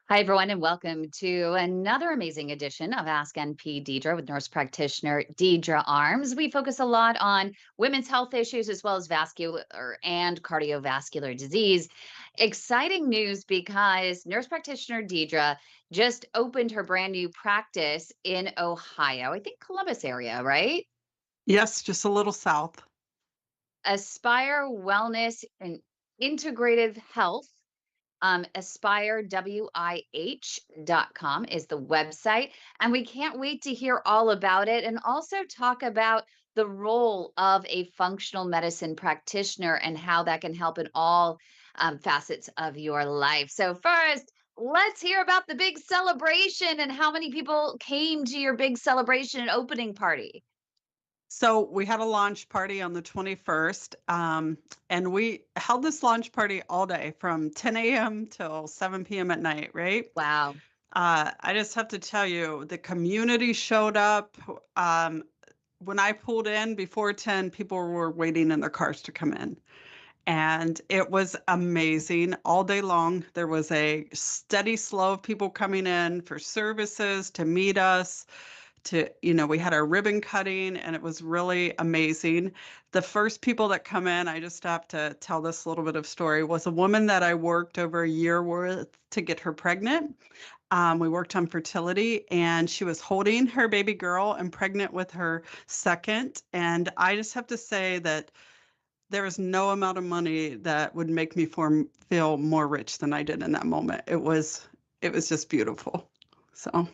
Hi, everyone, and welcome to another amazing edition of Ask NP Deidre with nurse practitioner Deidre Arms. We focus a lot on women's health issues as well as vascular and cardiovascular disease. Exciting news because nurse practitioner Deidre just opened her brand new practice in Ohio, I think Columbus area, right? Yes, just a little south. Aspire Wellness and Integrative Health. AspireWIH.com is the website. And we can't wait to hear all about it and also talk about the role of a functional medicine practitioner and how that can help in all facets of your life. So, first, let's hear about the big celebration and how many people came to your big celebration and opening party. So we had a launch party on the 21st, and we held this launch party all day from 10 a.m. till 7 p.m. at night, right? Wow. I just have to tell you, the community showed up. When I pulled in before 10, people were waiting in their cars to come in. And it was amazing all day long. There was a steady flow of people coming in for services to meet us, we had our ribbon cutting and it was really amazing. The first people that come in, I just have to tell this little bit of story, was a woman that I worked over a year with to get her pregnant. We worked on fertility and she was holding her baby girl and pregnant with her second. And I just have to say that there is no amount of money that would make me feel more rich than I did in that moment. It was just beautiful. So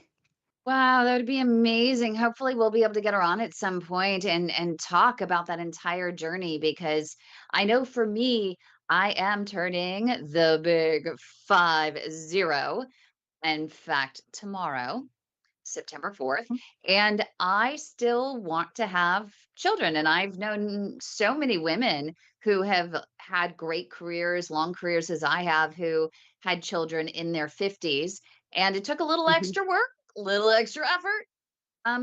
Wow, that would be amazing. Hopefully, we'll be able to get her on at some point and talk about that entire journey because I know for me, I am turning the big 50. In fact, tomorrow, September 4th, and I still want to have children. And I've known so many women who have had great careers, long careers as I have, who had children in their 50s. And it took a little mhm. extra work, little extra effort,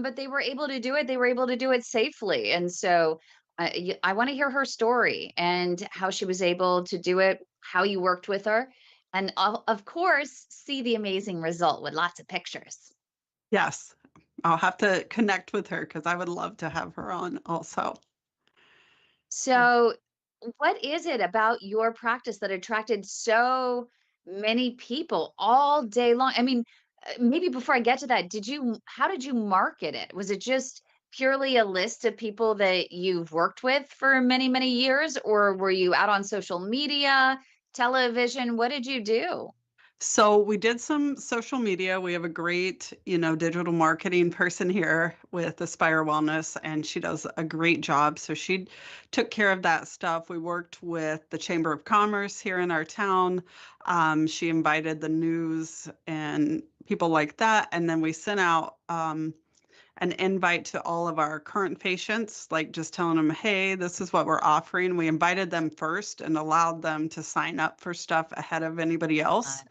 but they were able to do it. They were able to do it safely. And so I want to hear her story and how she was able to do it, how you worked with her, and of course, see the amazing result with lots of pictures. Yes. I'll have to connect with her because I would love to have her on also. So, what is it about your practice that attracted so many people all day long? I mean, maybe before I get to that, how did you market it? Was it just purely a list of people that you've worked with for many, many years, or were you out on social media, television? What did you do? So we did some social media. We have a great, digital marketing person here with Aspire Wellness, and she does a great job. So she took care of that stuff. We worked with the Chamber of Commerce here in our town. She invited the news and people like that. And then we sent out an invite to all of our current patients, like just telling them, hey, this is what we're offering. We invited them first and allowed them to sign up for stuff ahead of anybody Uh, else,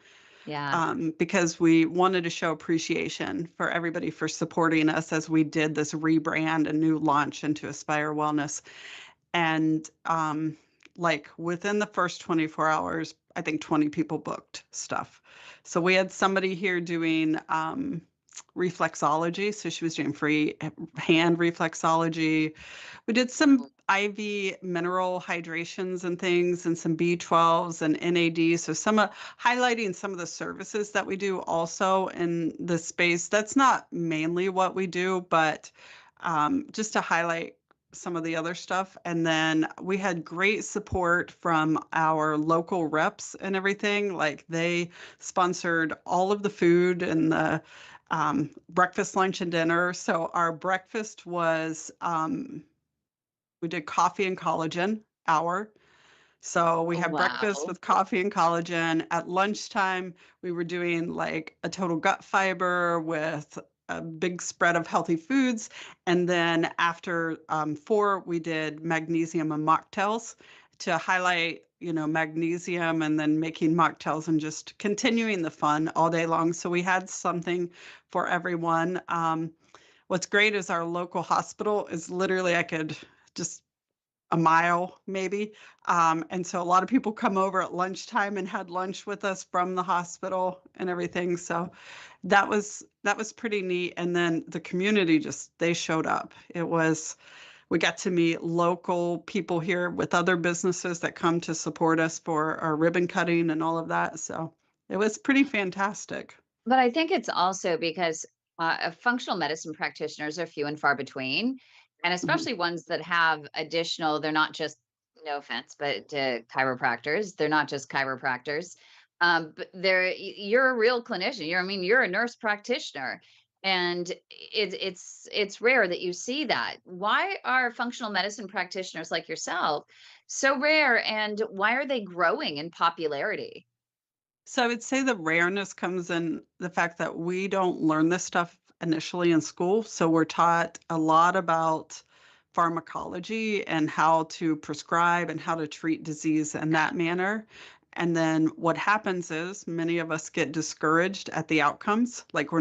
yeah. because we wanted to show appreciation for everybody for supporting us as we did this rebrand and new launch into Aspire Wellness. And like within the first 24 hours, I think 20 people booked stuff. So we had somebody here doing reflexology. So she was doing free hand reflexology. We did some IV mineral hydrations and things and some B12s and NAD. So highlighting some of the services that we do also in the space. That's not mainly what we do, but just to highlight some of the other stuff. And then we had great support from our local reps and everything. Like they sponsored all of the food and the breakfast, lunch, and dinner. So our breakfast was we did coffee and collagen hour. So we had breakfast Wow. with coffee and collagen. At lunchtime, we were doing like a total gut fiber with a big spread of healthy foods. And then after 4, we did magnesium and mocktails to highlight, magnesium and then making mocktails and just continuing the fun all day long. So we had something for everyone. What's great is our local hospital is literally, I could just a mile maybe. And so a lot of people come over at lunchtime and had lunch with us from the hospital and everything. So that was pretty neat. And then the community just they showed up. We got to meet local people here with other businesses that come to support us for our ribbon cutting and all of that. So it was pretty fantastic. But I think it's also because functional medicine practitioners are few and far between, and Mhm. especially ones that have additional, they're not just, no offense, but chiropractors, they're not just chiropractors. But you're a real clinician. I mean, you're a nurse practitioner. And it's rare that you see that. Why are functional medicine practitioners like yourself so rare, and why are they growing in popularity? So I would say the rareness comes in the fact that we don't learn this stuff initially in school. So we're taught a lot about pharmacology and how to prescribe and how to treat disease in that manner. And then what happens is many of us get discouraged at the outcomes. Like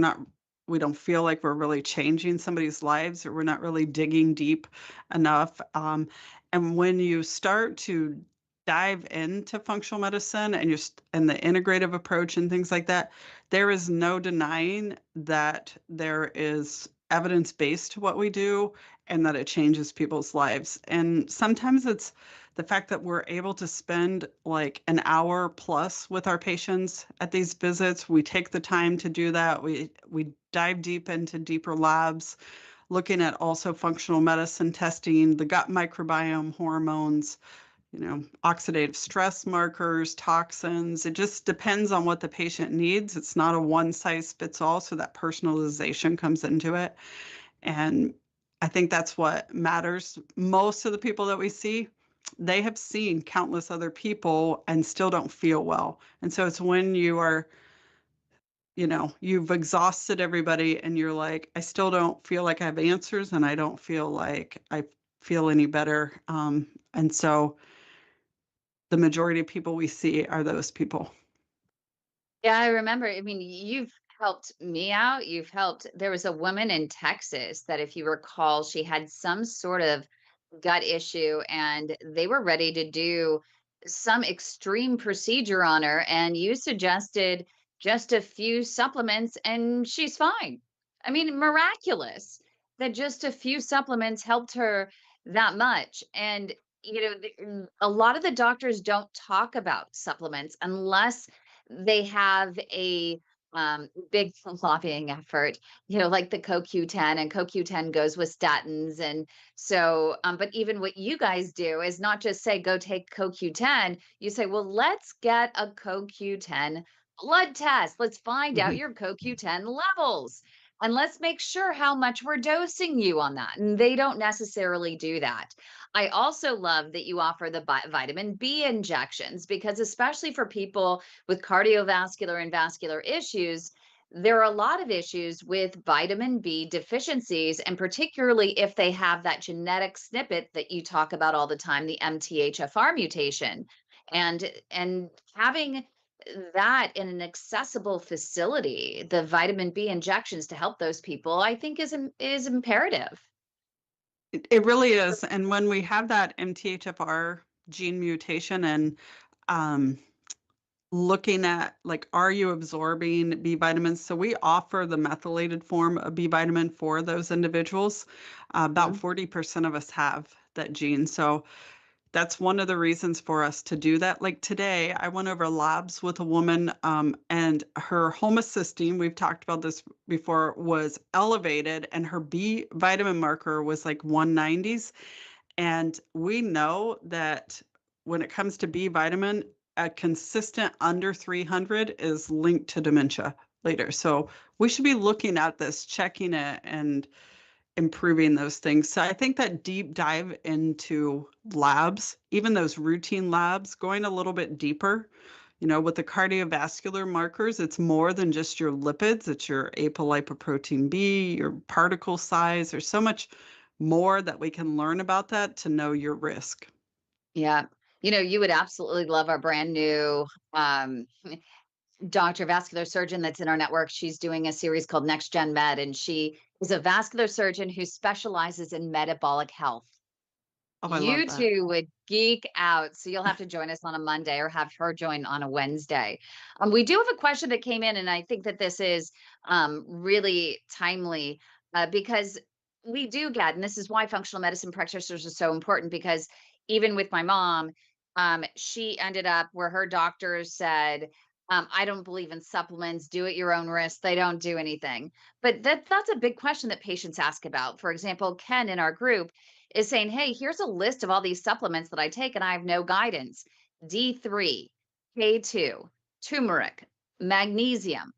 we don't feel like we're really changing somebody's lives or we're not really digging deep enough. And when you start to dive into functional medicine and and the integrative approach and things like that, there is no denying that there is evidence based to what we do and that it changes people's lives. And sometimes it's the fact that we're able to spend like an hour plus with our patients at these visits. We take the time to do that. We dive deep into deeper labs, looking at also functional medicine testing, the gut microbiome, hormones, oxidative stress markers, toxins. It just depends on what the patient needs. It's not a one size fits all, so that personalization comes into it. And I think that's what matters. Most of the people that we see, they have seen countless other people and still don't feel well. And so it's when you've exhausted everybody and you're like, I still don't feel like I have answers and I don't feel like I feel any better. And so the majority of people we see are those people. Yeah, I remember. I mean, you've helped me out. There was a woman in Texas that, if you recall, she had some sort of gut issue and they were ready to do some extreme procedure on her. And you suggested just a few supplements and she's fine. I mean, miraculous that just a few supplements helped her that much. And, a lot of the doctors don't talk about supplements unless they have a big lobbying effort, like the CoQ10, and CoQ10 goes with statins. And so, but even what you guys do is not just say, go take CoQ10. You say, well, let's get a CoQ10 blood test. Let's find out Mhm. your CoQ10 levels. And let's make sure how much we're dosing you on that. And they don't necessarily do that. I also love that you offer the vitamin B injections, because especially for people with cardiovascular and vascular issues, there are a lot of issues with vitamin B deficiencies, and particularly if they have that genetic snippet that you talk about all the time, the MTHFR mutation. And having that in an accessible facility, the vitamin B injections to help those people, I think is imperative. It really is. And when we have that MTHFR gene mutation and um, looking at like, are you absorbing B vitamins? So we offer the methylated form of B vitamin for those individuals. About Mhm. 40% of us have that gene. So that's one of the reasons for us to do that. Like today, I went over labs with a woman, and her homocysteine, we've talked about this before, was elevated, and her B vitamin marker was like 190s. And we know that when it comes to B vitamin, a consistent under 300 is linked to dementia later. So we should be looking at this, checking it, and improving those things. So I think that deep dive into labs, even those routine labs, going a little bit deeper, with the cardiovascular markers, it's more than just your lipids, it's your apolipoprotein B, your particle size. There's so much more that we can learn about that to know your risk. Yeah. You would absolutely love our brand new doctor, vascular surgeon that's in our network. She's doing a series called Next Gen Med, and she is a vascular surgeon who specializes in metabolic health. Oh, I love You that. 2 would geek out, so you'll have to join us on a Monday or have her join on a Wednesday. We do have a question that came in, and I think that this is really timely because we do get, and this is why functional medicine practitioners are so important because even with my mom, she ended up where her doctors said, I don't believe in supplements, do at your own risk. They don't do anything. But that's a big question that patients ask about. For example, Ken in our group is saying, hey, here's a list of all these supplements that I take and I have no guidance. D3, K2, turmeric, magnesium,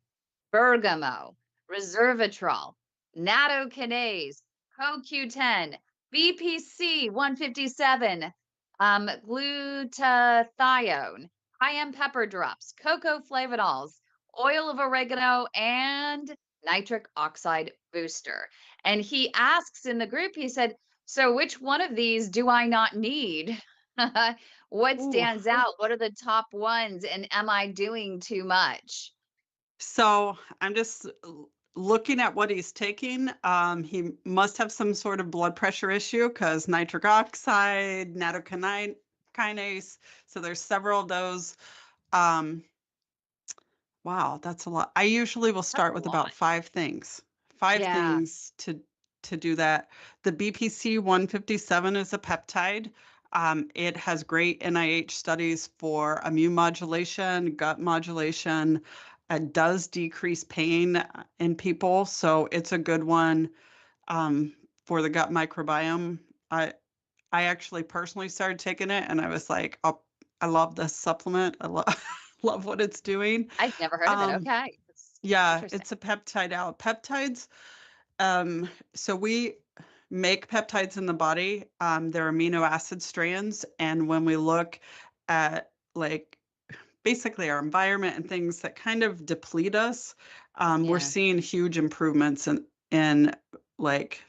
bergamot, resveratrol, nattokinase, CoQ10, BPC 157, glutathione, cayenne pepper drops, cocoa flavanols, oil of oregano, and nitric oxide booster. And he asks in the group, he said, so which one of these do I not need? What Ooh. stands out? What are the top ones? And am I doing too much? So I'm just looking at what he's taking. He must have some sort of blood pressure issue because nitric oxide, kinase. So there's several of those. Um, wow, that's a lot. I usually will That's start a with lot. about five things. Five Yeah. things to do that. The BPC 157 is a peptide. It has great NIH studies for immune modulation, gut modulation. It does decrease pain in people, so it's a good one for the gut microbiome. I I actually personally started taking it, and I was like, oh, I love this supplement. I love love what it's doing. I've never heard of it. Um, Okay. That's yeah, interesting. it's a peptide out. Peptides, so we make peptides in the body. They're amino acid strands, and when we look at like basically our environment and things that kind of deplete us, we're Yeah. seeing huge improvements in like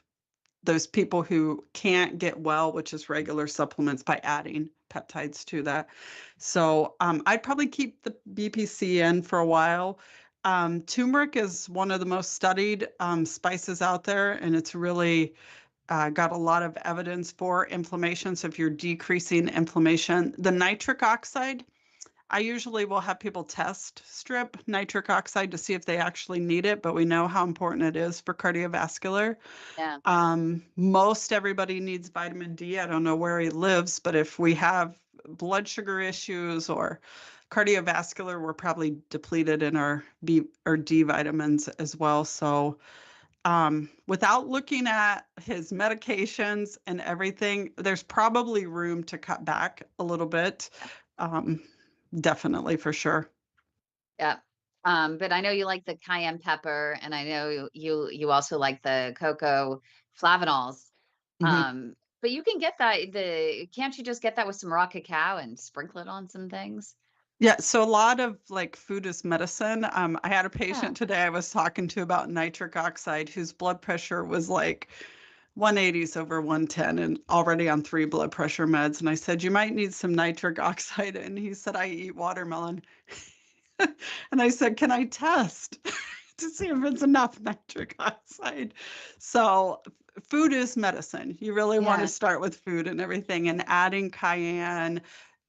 those people who can't get well, which is regular supplements, by adding peptides to that. So I'd probably keep the BPC in for a while. Turmeric is one of the most studied spices out there, and it's really got a lot of evidence for inflammation. So if you're decreasing inflammation, the nitric oxide, I usually will have people test strip nitric oxide to see if they actually need it, but we know how important it is for cardiovascular. Yeah. Most everybody needs vitamin D. I don't know where he lives, but if we have blood sugar issues or cardiovascular, we're probably depleted in our B or D vitamins as well. So, without looking at his medications and everything, there's probably room to cut back a little bit. Um, Definitely for sure. Yeah. But I know you like the cayenne pepper, and I know you also like the cocoa flavanols. Mhm. But you can get that can't you just get that with some raw cacao and sprinkle it on some things? Yeah, so a lot of like food is medicine. I had a Yeah. patient today I was talking to about nitric oxide whose blood pressure was like 180s over 110 and already on 3 blood pressure meds. And I said, you might need some nitric oxide. And he said, I eat watermelon. And I said, can I test to see if it's enough nitric oxide? So food is medicine. You really want to Yeah. start with food and everything and adding cayenne.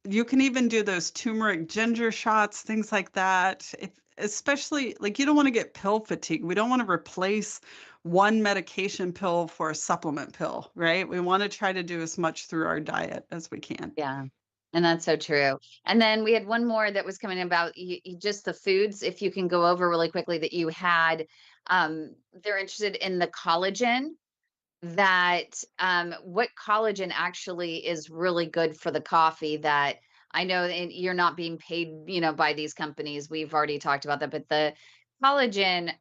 You can even do those turmeric ginger shots, things like that. If, especially like you don't want to get pill fatigue. We don't want to replace one medication pill for a supplement pill, right? We want to try to do as much through our diet as we can. Yeah. And that's so true. And then we had one more that was coming about just the foods, if you can go over really quickly that you had. They're interested in the collagen that what collagen actually is really good for the coffee that I know that you're not being paid, by these companies. We've already talked about that, but the collagen,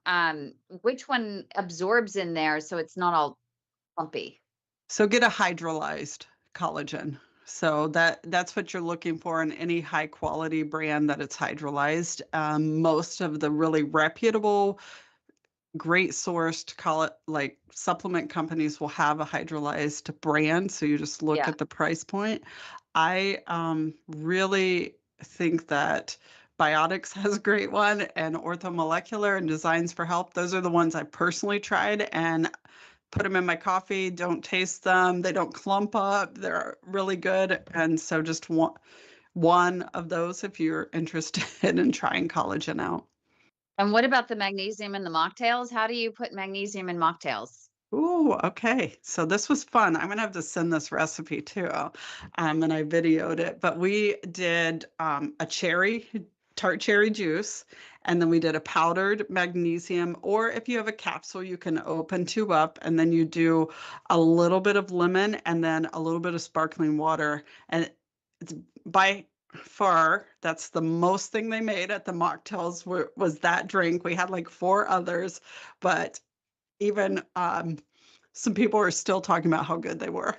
which one absorbs in there so it's not all clumpy? So get a hydrolyzed collagen. So that's what you're looking for in any high quality brand that it's hydrolyzed. Most of the really reputable, great sourced call it like supplement companies will have a hydrolyzed brand. So you just look Yeah, at the price point. I really think that Biotics has a great one and Orthomolecular and Designs for Health. Those are the ones I personally tried and put them in my coffee, don't taste them. They don't clump up. They're really good. And so just one of those if you're interested in trying collagen out. And what about the magnesium in the mocktails? How do you put magnesium in mocktails? Ooh, okay. So this was fun. I'm gonna have to send this recipe too. And I videoed it. But we did a tart cherry juice, and then we did a powdered magnesium, or if you have a capsule, you can open two up, and then you do a little bit of lemon and then a little bit of sparkling water. And it's by far, that's the most thing they made at the mocktails was that drink. We had like four others, but even some people are still talking about how good they were.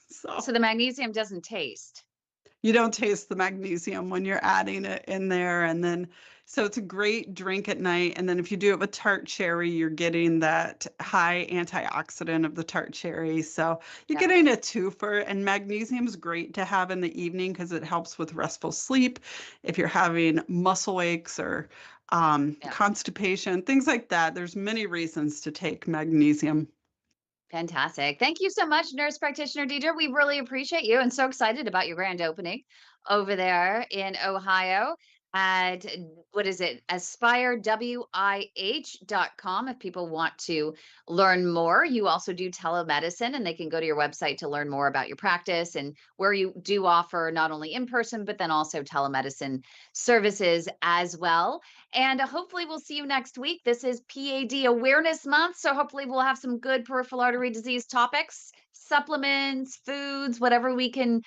So So the magnesium doesn't taste. you don't taste the magnesium when you're adding it in there. And then, so it's a great drink at night. And then if you do it with tart cherry, you're getting that high antioxidant of the tart cherry. So you're Yep. getting a twofer. And magnesium is great to have in the evening because it helps with restful sleep. If you're having muscle aches or Yep. constipation, things like that, there's many reasons to take magnesium. Fantastic. Thank you so much, nurse practitioner Deidre. We really appreciate you and so excited about your grand opening over there in Ohio at what is it? AspireWIH.com if people want to learn more. You also do telemedicine and they can go to your website to learn more about your practice and where you do offer not only in person, but then also telemedicine services as well. And hopefully, we'll see you next week. This is PAD Awareness Month. So, hopefully, we'll have some good peripheral artery disease topics, supplements, foods, whatever we can,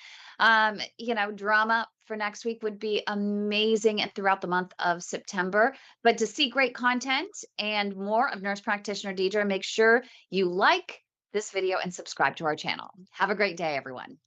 drum up for next week would be amazing and throughout the month of September. But to see great content and more of Nurse Practitioner Deidre, make sure you like this video and subscribe to our channel. Have a great day, everyone.